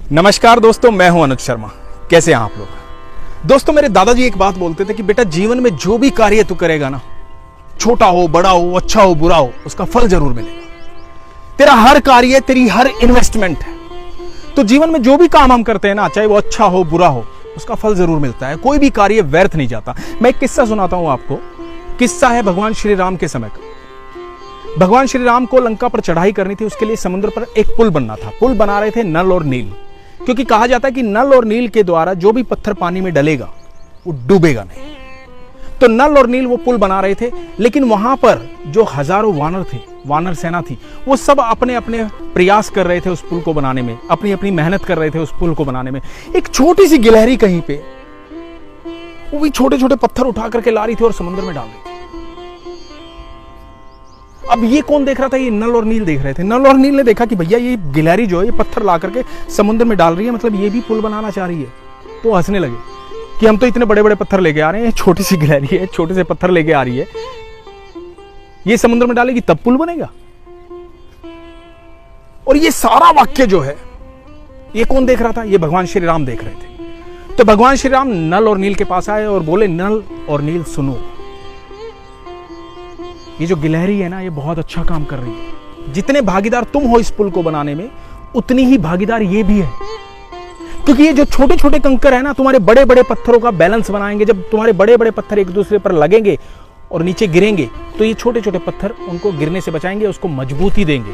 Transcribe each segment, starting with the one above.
नमस्कार दोस्तों, मैं हूं अनुज शर्मा। कैसे हैं आप लोग? दोस्तों, मेरे दादाजी एक बात बोलते थे कि बेटा, जीवन में जो भी कार्य तू करेगा ना, छोटा हो, बड़ा हो, अच्छा हो, बुरा हो, उसका फल जरूर मिलेगा। तेरा हर कार्य, तेरी हर इन्वेस्टमेंट है। तो जीवन में जो भी काम हम करते हैं ना, चाहे वो अच्छा हो, बुरा हो, उसका फल जरूर मिलता है। कोई भी कार्य व्यर्थ नहीं जाता। मैं एक किस्सा सुनाता हूं आपको। किस्सा है भगवान श्री राम के समय का। भगवान श्री राम को लंका पर चढ़ाई करनी थी। उसके लिए समुद्र पर एक पुल बनना था। पुल बना रहे थे नल और नील, क्योंकि कहा जाता है कि नल और नील के द्वारा जो भी पत्थर पानी में डलेगा वो डूबेगा नहीं। तो नल और नील वो पुल बना रहे थे, लेकिन वहां पर जो हजारों वानर थे, वानर सेना थी, वो सब अपने अपने प्रयास कर रहे थे उस पुल को बनाने में, अपनी अपनी मेहनत कर रहे थे उस पुल को बनाने में। एक छोटी सी गिलहरी कहीं पे वो भी छोटे छोटे पत्थर उठा करके ला रही थी और समुद्र में डाल रही थी। अब ये कौन देख रहा था? ये नल और नील देख रहे थे। नल और नील ने देखा कि भैया, ये गिलहरी जो है ये पत्थर ला करके समुद्र में डाल रही है, मतलब ये भी पुल बनाना चाह रही है। तो हंसने लगे कि हम तो इतने बड़े बड़े पत्थर लेके आ रहे हैं, छोटी सी गिलहरी है, छोटे से पत्थर लेके आ रही है, ये समुद्र में डालेगी तब पुल बनेगा। और ये सारा वाक्य जो है, ये कौन देख रहा था? ये भगवान श्री राम देख रहे थे। तो भगवान श्री राम नल और नील के पास आए और बोले, नल और नील सुनो, ये जो गिलहरी है ना, ये बहुत अच्छा काम कर रही है। जितने भागीदार तुम हो इस पुल को बनाने में, उतनी ही भागीदार ये भी है। क्योंकि ये जो छोटे छोटे कंकर है ना, तुम्हारे बड़े बड़े पत्थरों का बैलेंस बनाएंगे। जब तुम्हारे बड़े बड़े पत्थर एक दूसरे पर लगेंगे और नीचे गिरेंगे, तो ये छोटे छोटे पत्थर उनको गिरने से बचाएंगे, उसको मजबूती देंगे,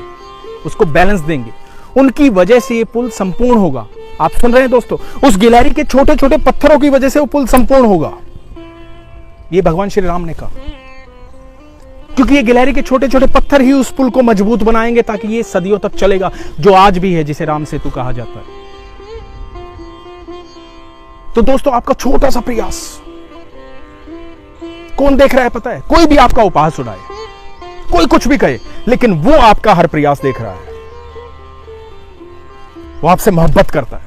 उसको बैलेंस देंगे। उनकी वजह से ये पुल संपूर्ण होगा। आप सुन रहे हैं दोस्तों? उस गिलहरी के छोटे छोटे पत्थरों की वजह से वो पुल संपूर्ण होगा। ये भगवान श्री राम ने कहा, क्योंकि ये गिलहरी के छोटे छोटे पत्थर ही उस पुल को मजबूत बनाएंगे, ताकि ये सदियों तक चलेगा, जो आज भी है, जिसे राम सेतु कहा जाता है। तो दोस्तों, आपका छोटा सा प्रयास कौन देख रहा है पता है? कोई भी आपका उपहास उड़ाए, कोई कुछ भी कहे, लेकिन वो आपका हर प्रयास देख रहा है। वो आपसे मोहब्बत करता है।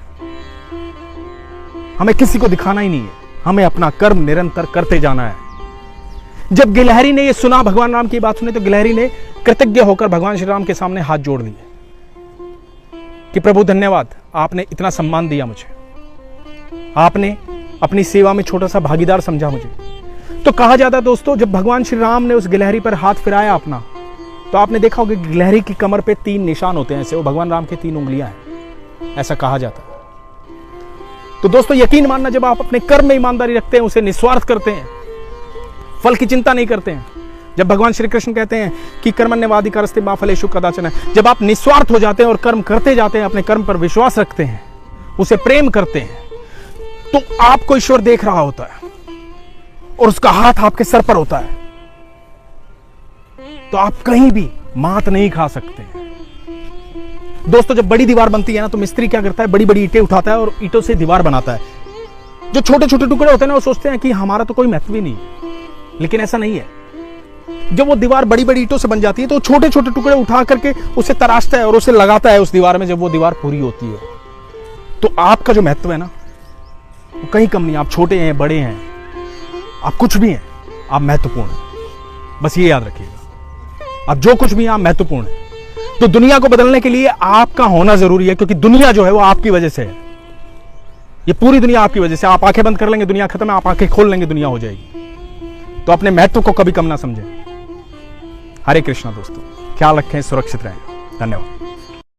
हमें किसी को दिखाना ही नहीं है, हमें अपना कर्म निरंतर करते जाना है। जब गिलहरी ने ये सुना, भगवान राम की बात सुनी, तो गिलहरी ने कृतज्ञ होकर भगवान श्री राम के सामने हाथ जोड़ लिए कि प्रभु धन्यवाद, आपने इतना सम्मान दिया मुझे, आपने अपनी सेवा में छोटा सा भागीदार समझा मुझे। तो कहा जाता है दोस्तों, जब भगवान श्री राम ने उस गिलहरी पर हाथ फिराया अपना, तो आपने देखा होगा गिलहरी की कमर पे 3 निशान होते हैं, ऐसे वो भगवान राम के 3 उंगलियां हैं, ऐसा कहा जाता है। तो दोस्तों, यकीन मानना, जब आप अपने कर्म में ईमानदारी रखते हैं, उसे निस्वार्थ करते हैं, फल की चिंता नहीं करते हैं, जब भगवान श्री कृष्ण कहते हैं कि कर्मण्यवाधिकारस्ते मा फलेषु कदाचन, जब आप निस्वार्थ हो जाते हैं और कर्म करते जाते हैं, अपने कर्म पर विश्वास रखते हैं, उसे प्रेम करते हैं, तो आपको ईश्वर देख रहा होता है और उसका हाथ आपके सर पर होता है। तो आप कहीं भी मात नहीं खा सकते। दोस्तों, जब बड़ी दीवार बनती है ना, तो मिस्त्री क्या करता है? बड़ी बड़ी ईंटें उठाता है और ईंटों से दीवार बनाता है। जो छोटे छोटे टुकड़े होते हैं ना, वो सोचते हैं कि हमारा तो कोई महत्व ही नहीं है, लेकिन ऐसा नहीं है। जब वो दीवार बड़ी बड़ी ईंटों से बन जाती है, तो छोटे छोटे टुकड़े उठा करके उसे तराशता है और उसे लगाता है उस दीवार में। जब वो दीवार पूरी होती है, तो आपका जो महत्व है ना, वो कहीं कम नहीं। आप छोटे हैं, बड़े हैं, आप कुछ भी हैं, आप महत्वपूर्ण हैं। बस ये याद रखिएगा, आप जो कुछ भी हैं, आप महत्वपूर्ण हैं। तो दुनिया को बदलने के लिए आपका होना जरूरी है, क्योंकि दुनिया जो है वो आपकी वजह से है। ये पूरी दुनिया आपकी वजह से। आप आंखें बंद कर लेंगे, दुनिया खत्म है। आप आंखें खोल लेंगे, दुनिया हो जाएगी। तो अपने महत्व को कभी कम ना समझें। हरे कृष्णा दोस्तों, ख्याल रखें, सुरक्षित रहें। धन्यवाद।